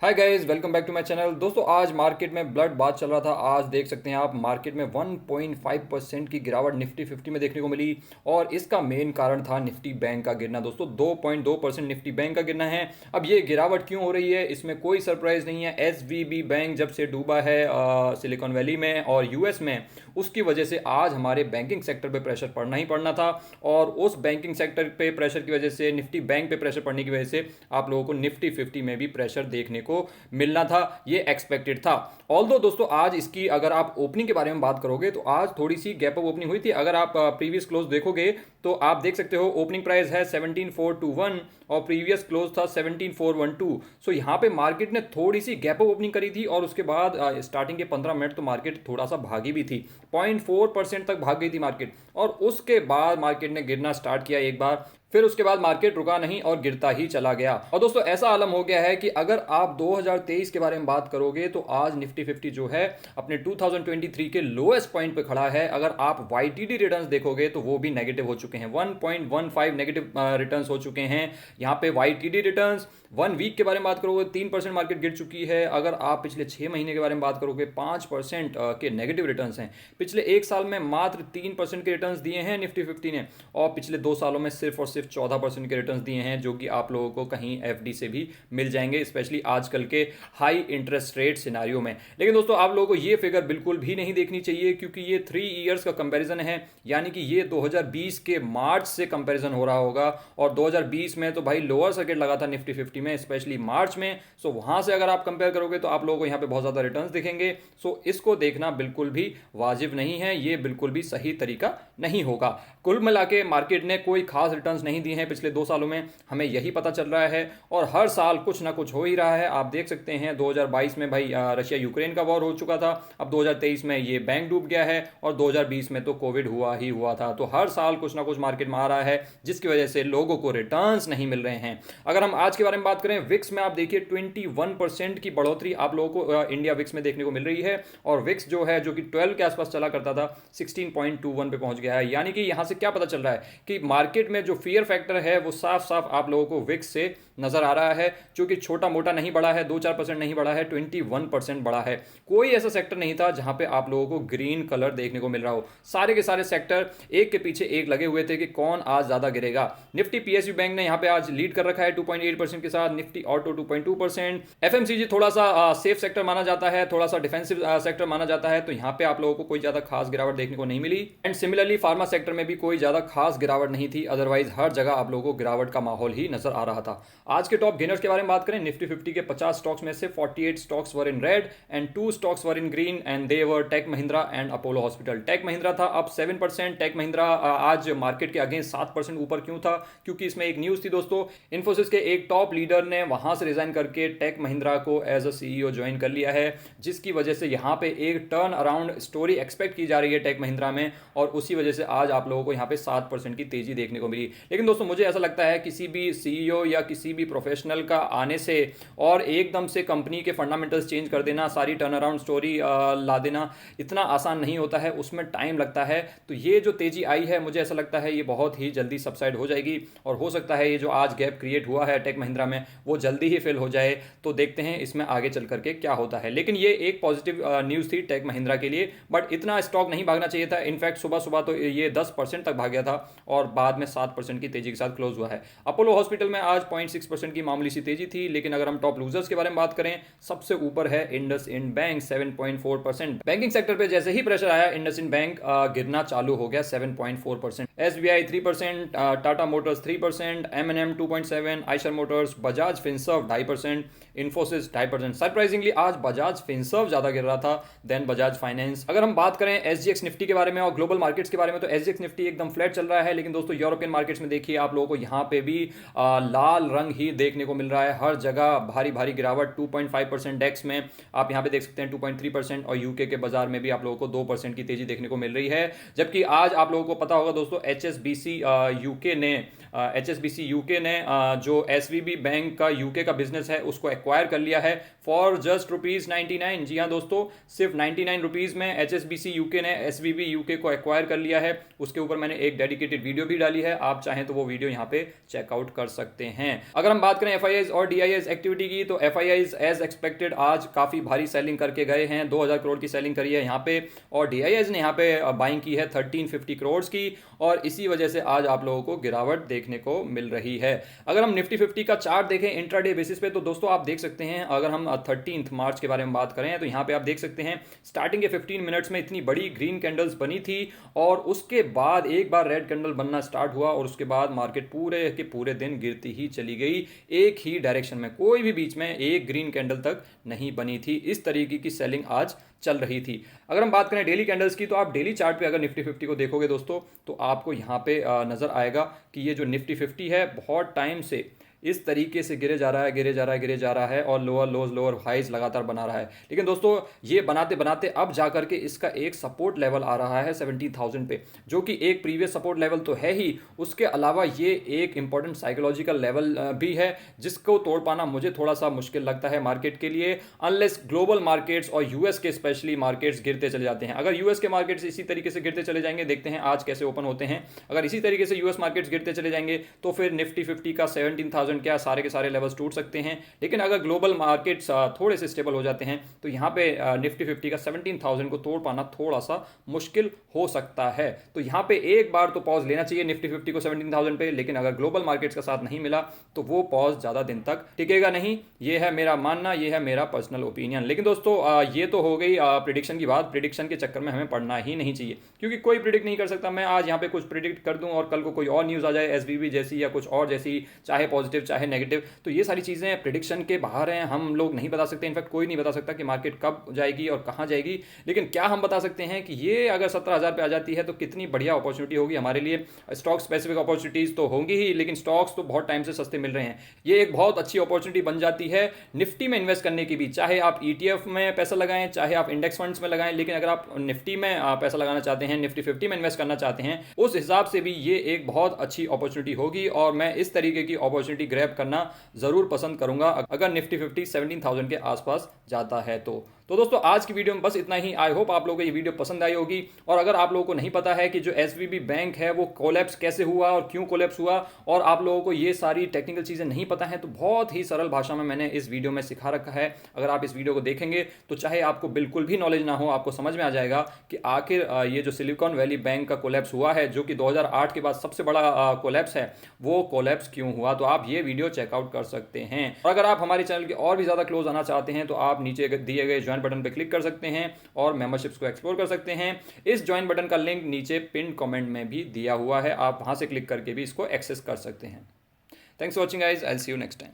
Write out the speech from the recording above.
Hi guys, welcome back to my channel. दोस्तों, आज market में ब्लड बात चल रहा था। आज देख सकते हैं आप मार्केट में 1.5% की गिरावट निफ्टी 50 में देखने को मिली और इसका मेन कारण था निफ्टी बैंक का गिरना। दोस्तों, 2.2% निफ्टी बैंक का गिरना है। अब ये गिरावट क्यों हो रही है, इसमें कोई सरप्राइज नहीं है। एसवीबी बैंक जब से डूबा है सिलिकॉन वैली में और यूएस में, उसकी वजह से आज हमारे बैंकिंग सेक्टर पे प्रेशर पड़ना ही पड़ना था। और उस बैंकिंग सेक्टर पे प्रेशर की वजह से, निफ्टी बैंक पे प्रेशर पड़ने की वजह से आप लोगों को निफ्टी 50 में भी प्रेशर देखने को मिलना था। ये एक्सपेक्टेड था। ऑल्दो दोस्तों, आज इसकी अगर आप ओपनिंग के बारे में बात करोगे तो आज थोड़ी सी गैप अप ओपनिंग हुई थी। अगर आप प्रीवियस क्लोज देखोगे तो आप देख सकते हो ओपनिंग प्राइस है 17,421 और प्रीवियस क्लोज था 17,412। सो यहाँ पे मार्केट ने थोड़ी सी गैप अप ओपनिंग करी थी और उसके बाद स्टार्टिंग के 15 मिनट तो मार्केट थोड़ा सा भागी भी थी। 0.4% तक भाग गई थी मार्केट और उसके बाद मार्केट ने गिरना स्टार्ट किया एक बार। फिर उसके बाद मार्केट रुका नहीं और गिरता ही चला गया। और दोस्तों, ऐसा आलम हो गया है कि अगर आप 2023 के बारे में बात करोगे तो आज निफ्टी 50 जो है अपने 2023 के लोएस्ट पॉइंट पे खड़ा है। अगर आप वाईटीडी रिटर्न्स देखोगे तो वो भी नेगेटिव हो चुके हैं। 1.15 नेगेटिव रिटर्न्स हो चुके हैं यहाँ पे वाईटीडी रिटर्न्स। 1 वीक के बारे में बात करोगे 3% मार्केट गिर चुकी है। अगर आप पिछले 6 महीने के बारे में बात करोगे 5% के नेगेटिव रिटर्न्स हैं। पिछले एक साल में मात्र 3% के रिटर्न्स दिए हैं निफ्टी 50 ने और पिछले 2 सालों में सिर्फ और सिर्फ 14% के रिटर्न्स दिए हैं, जो कि आप लोगों को कहीं एफडी से भी मिल जाएंगे, स्पेशली आजकल के हाई इंटरेस्ट रेट सिनारियो में। लेकिन दोस्तों, आप लोगों को ये फिगर बिल्कुल भी नहीं देखनी चाहिए क्योंकि ये 3 ईयर्स का कंपैरिजन है। यानी कि ये 2020 के मार्च से कंपैरिजन हो रहा होगा और 2020 में तो भाई लोअर सर्किट लगा था निफ्टी 50 में, स्पेशली मार्च में। सो वहां से अगर आप कंपेयर करोगे तो आप लोगों को यहाँ पे बहुत ज्यादा रिटर्न्स दिखेंगे। सो इसको देखना बिल्कुल भी वाजिब नहीं है, ये बिल्कुल भी सही तरीका नहीं होगा। कुल मिला के मार्केट ने कोई खास रिटर्न्स नहीं दिए हैं पिछले 2 सालों में, हमें यही पता चल रहा है। और हर साल कुछ ना कुछ हो ही रहा है। आप देख सकते हैं 2022 में भाई रशिया यूक्रेन का वॉर हो चुका था। अब 2023 में ये बैंक डूब गया है और 2020 में तो कोविड हुआ ही हुआ था। तो हर साल कुछ ना कुछ मार्केट में आ रहा है जिसकी वजह से लोगों को रिटर्न्स नहीं मिल रहे हैं। अगर हम आज के बारे में बात करें, विक्स में आप देखिए 21% की बढ़ोतरी आप लोगों को इंडिया विक्स में देखने को मिल रही है। और विक्स जो है, जो कि 12 के आसपास चला करता था, 16.21 पे पहुंच गया है। यानी कि यहां से क्या पता चल रहा है कि मार्केट में जो फियर फैक्टर है वो साफ साफ आप लोगों को विक्स से नजर आ रहा है, जो कि छोटा मोटा नहीं बढ़ा है, 2-4% नहीं बढ़ा है, 21% बढ़ा है। कोई ऐसा सेक्टर नहीं था जहां पे आप लोगों को ग्रीन कलर देखने को मिल रहा हो। सारे के सारे सेक्टर एक के पीछे एक लगे हुए थे कि कौन आज ज्यादा गिरेगा। निफ्टी पीएसयू बैंक ने यहाँ पे आज लीड कर रखा है 2.8% के साथ, निफ्टी ऑटो 2.2%। एफएमसीजी थोड़ा सा सेफ सेक्टर माना जाता है, थोड़ा सा डिफेंसिव सेक्टर माना जाता है, तो यहाँ पे आप लोगों को कोई ज्यादा खास गिरावट देखने को नहीं मिली। एंड सिमिलरली फार्मा सेक्टर में भी कोई ज्यादा खास गिरावट नहीं थी। अदरवाइज हर जगह आप लोगों को गिरावट का माहौल ही नजर आ रहा था। आज के टॉप गेनर्स के बारे में बात करें, निफ्टी 50 के 50 स्टॉक्स में से 48 stocks were in red and 2 stocks were in green and they were tech Mahindra and Apollo hospital. Tech Mahindra था अब 7%। टेक महिंद्रा आज मार्केट के अगेंस्ट 7% ऊपर क्यों था? क्योंकि इसमें एक न्यूज थी दोस्तों, इन्फोसिस के एक टॉप लीडर ने वहां से रिजाइन करके टेक महिंद्रा को एज अ सीईओ ज्वाइन कर लिया है, जिसकी वजह से यहाँ पे एक टर्न अराउंड स्टोरी एक्सपेक्ट की जा रही है टेक महिंद्रा में और उसी वजह से आज आप लोगों को यहाँ पे 7% की तेजी देखने को मिली। लेकिन दोस्तों, मुझे ऐसा लगता है किसी भी सीईओ या किसी भी प्रोफेशनल का आने से और एकदम से कंपनी के फंडामेंटल्स चेंज कर देना, सारी टर्न अराउंड स्टोरी ला देना, इतना आसान नहीं होता है, उसमें टाइम लगता है। तो ये जो तेजी आई है, मुझे ऐसा लगता है ये बहुत ही जल्दी सबसाइड हो जाएगी और हो सकता है ये जो आज गैप क्रिएट हुआ है टेक महिंद्रा में वो जल्दी ही फिल हो जाए। तो देखते हैं इसमें आगे चल करके क्या होता है। लेकिन ये एक पॉजिटिव न्यूज थी टेक महिंद्रा के लिए, बट इतना स्टॉक नहीं भागना चाहिए था। इनफैक्ट सुबह सुबह तो ये 10% तक भाग गया था और बाद में 7% की तेजी के साथ क्लोज हुआ है। अपोलो हॉस्पिटल में आज 0.6% की मामूली सी तेजी थी। लेकिन अगर हम टॉप लूजर्स के बारे में बात करें, सबसे ऊपर है इंडसइंड बैंक 7.4%। बैंकिंग सेक्टर पे जैसे ही प्रेशर आया, इंडसइंड बैंक गिरना चालू हो गया 7.4%। SBI 3%, Tata motors 3%, MNM 2.7%, Eicher motors, Bajaj Finserv 2.5%, Infosys 2.5%। Surprisingly आज बजाज फिनसर्व ज्यादा गिर रहा था देन बजाज फाइनेंस। अगर हम बात करें एसजीएक्स निफ्टी के बारे में और ग्लोबल मार्केट्स के बारे में, तो एसजीएक्स निफ्टी एकदम फ्लैट चल रहा है। लेकिन दोस्तों, यूरोपियन मार्केट्स में देखिए आप लोगों को यहाँ पे भी लाल रंग ही देखने को मिल रहा है। हर जगह भारी भारी गिरावट। 2.5% डेक्स में आप यहाँ पे देख सकते हैं 2.3% और यूके के बाजार में भी आप लोगों को 2% की तेजी देखने को मिल रही है। जबकि आज आप लोगों को पता होगा दोस्तों, एचएसबीसी यूके ने जो एसवीबी बैंक का यूके का बिजनेस है उसको एक्वायर कर लिया है फॉर जस्ट ₹99। जी हाँ दोस्तों, सिर्फ 99 रुपीज़ में HSBC यूके ने SVB यूके को एक्वायर कर लिया है। उसके ऊपर मैंने एक डेडिकेटेड वीडियो भी डाली है, आप चाहें तो वो वीडियो यहाँ पे चेकआउट कर सकते हैं। अगर हम बात करें FIIs और DIIs एक्टिविटी की, तो FIIs एज एक्सपेक्टेड आज काफ़ी भारी सेलिंग करके गए हैं, 2000 करोड़ की सेलिंग करी है यहाँ पे, और DIIs ने यहाँ पे बाइंग की है 1350 करोड़ की, और इसी वजह से आज आप लोगों को गिरावट देखने को मिल रही है। अगर हम निफ्टी 50 का चार्ट देखें इंट्राडे बेसिस पे, तो दोस्तों आप देख सकते हैं, अगर हम 13 मार्च के बारे में बात करें तो यहाँ पे आप देख सकते हैं स्टार्टिंग के 15 मिनट्स में इतनी बड़ी ग्रीन कैंडल्स बनी थी, और उसके बाद एक बार रेड कैंडल बनना स्टार्ट हुआ, और उसके बाद मार्केट पूरे के पूरे दिन गिरती ही चली गई, एक ही डायरेक्शन में, कोई भी बीच में एक ग्रीन कैंडल तक नहीं बनी थी। इस तरीके की सेलिंग आज चल रही थी। अगर हम बात करें डेली कैंडल्स की, तो आप डेली चार्ट पे अगर निफ्टी 50 को देखोगे दोस्तों, तो आपको यहाँ पे नजर आएगा कि ये जो निफ्टी 50 है बहुत टाइम से इस तरीके से गिरे जा रहा है, गिरे जा रहा है, गिरे जा रहा है, और लोअर लोज लोअर हाइज लगातार बना रहा है। लेकिन दोस्तों ये बनाते बनाते अब जाकर के इसका एक सपोर्ट लेवल आ रहा है 17,000 पे, जो कि एक प्रीवियस सपोर्ट लेवल तो है ही, उसके अलावा ये एक इंपॉर्टेंट साइकोलॉजिकल लेवल भी है, जिसको तोड़ पाना मुझे थोड़ा सा मुश्किल लगता है मार्केट के लिए, अनलेस ग्लोबल मार्केट्स और यूएस के स्पेशली मार्केट्स गिरते चले जाते हैं। अगर यूएस के मार्केट्स इसी तरीके से गिरते चले जाएंगे, देखते हैं आज कैसे ओपन होते हैं, अगर इसी तरीके से यूएस मार्केट्स गिरते चले जाएंगे तो फिर निफ्टी 50 का 17,000 क्या सारे के सारे लेवल्स टूट सकते हैं। लेकिन अगर ग्लोबल मार्केट्स थोड़े से स्टेबल हो जाते हैं तो यहाँ पे निफ्टी 50 का 17,000 को तोड़ पाना थोड़ा सा मुश्किल हो सकता है। तो यहाँ पे एक बार तो पॉज लेना चाहिए निफ्टी 50 को 17,000 पे, लेकिन अगर ग्लोबल मार्केट्स का साथ नहीं मिला तो वो पॉज ज़्यादा दिन तक टिकेगा नहीं, ये है मेरा मानना, ये है मेरा पर्सनल ओपिनियन। लेकिन दोस्तों ये तो हो गई प्रिडिक्शन की बात, प्रिडिक्शन के चक्कर में हमें पढ़ना ही नहीं चाहिए, क्योंकि कोई प्रिडिक्ट नहीं कर सकता। मैं आज यहाँ पे कुछ प्रिडिक्ट कर दूं और कल को कोई और न्यूज़ आ जाए SVB जैसी या कुछ और जैसी, चाहे पॉजिटिव चाहे नेगेटिव, तो ये सारी चीज़ें प्रिडिक्शन के बाहर हैं, हम लोग नहीं बता सकते। इनफैक्ट कोई नहीं बता सकता कि मार्केट कब जाएगी और कहाँ जाएगी। लेकिन क्या हम बता सकते हैं कि ये अगर 17,000 पे आ जाती है तो कितनी बढ़िया अपॉर्चुनिटी होगी हमारे लिए। स्टॉक स्पेसिफिक अपॉर्चुनिटीज़ तो होंगी ही, लेकिन स्टॉक्स तो बहुत टाइम से सस्ते मिल रहे हैं, ये एक बहुत अच्छी अपॉर्चुनिटी बन जाती है निफ्टी में इन्वेस्ट करने की भी। चाहे आप ETF में पैसा लगाएं, चाहे आप इंडेक्स फंड्स में लगाएं, लेकिन अगर आप निफ्टी में पैसा लगाना चाहते हैं, निफ्टी 50 में इन्वेस्ट करना चाहते हैं, उस हिसाब से भी ये एक बहुत अच्छी अपॉर्चुनिटी होगी, और मैं इस तरीके की अपॉर्चुनिटी ग्रैब करना जरूर पसंद करूंगा अगर निफ्टी 50 17,000 के आसपास जाता है तो। दोस्तों आज की वीडियो में बस इतना ही। आई होप आप लोगों को ये वीडियो पसंद आई होगी, और अगर आप लोगों को नहीं पता है कि जो SVB बैंक है वो कोलैप्स कैसे हुआ और क्यों कोलैप्स हुआ, और आप लोगों को ये सारी टेक्निकल चीज़ें नहीं पता है, तो बहुत ही सरल भाषा में मैंने इस वीडियो में सिखा रखा है। अगर आप इस वीडियो को देखेंगे तो चाहे आपको बिल्कुल भी नॉलेज ना हो, आपको समझ में आ जाएगा कि आखिर ये जो सिलिकॉन वैली बैंक का कोलैप्स हुआ है, जो कि 2008 के बाद सबसे बड़ा कोलैप्स है, वो कोलैप्स क्यों हुआ। तो आप ये वीडियो चेकआउट कर सकते हैं। और अगर आप हमारे चैनल के और भी ज़्यादा क्लोज आना चाहते हैं तो आप नीचे दिए गए ज्वाइन बटन पर क्लिक कर सकते हैं और मेंबरशिप्स को एक्सप्लोर कर सकते हैं। इस ज्वाइन बटन का लिंक नीचे पिन कमेंट में भी दिया हुआ है, आप वहां से क्लिक करके भी इसको एक्सेस कर सकते हैं। Thanks for watching guys, I will see you next time.